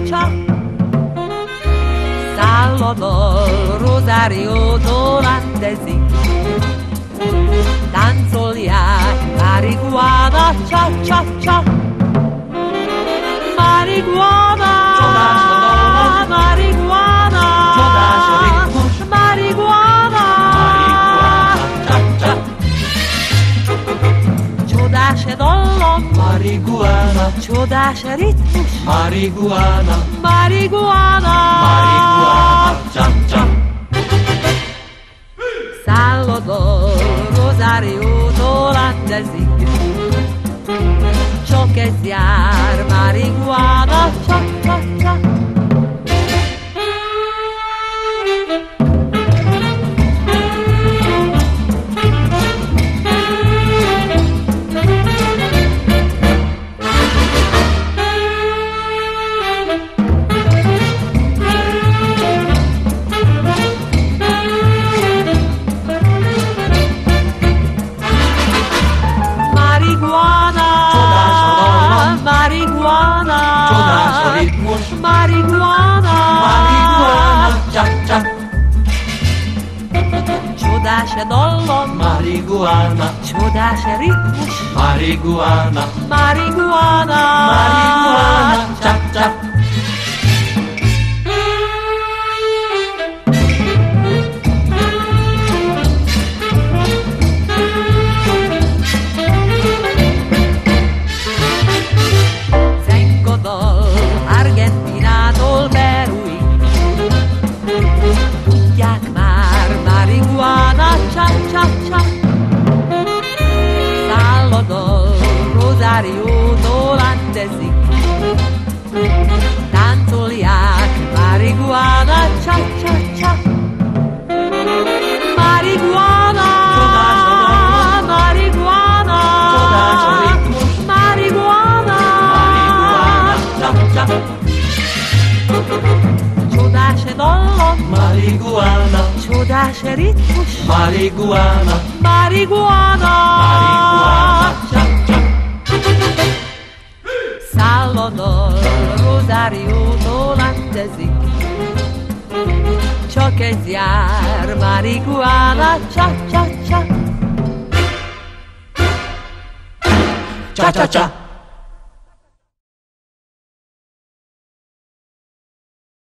csa. Szálladal rozáriótól áttezik, táncolják marihuana, csa. Marihuana, marihuana, marihuana, csa. Csodás dallam, Marihuana, csodás ritmus, marihuana, marihuana, marihuana, csa. Szálladal rozáriótól áttezik, csak ez jár, marihuana, csa. Marihuana, Csodás a ritmus, marihuana, marihuana, csa. Csodás dallam, Marihuana, csodás ritmus, marihuana, marihuana, marihuana, csa. Argentinától Peruig, tudják már, marihuana, csa. Szálladal rozáriótól áttezik, táncolják marihuana, csa. Marihuana, marihuana, marihuana, Csa. Csodás dallam, Marihuana, csodás ritmus, marihuana, marihuana, marihuana, csa. Szálladal rozáriótól áttezik, csak ez jár, marihuana, csa. Csa.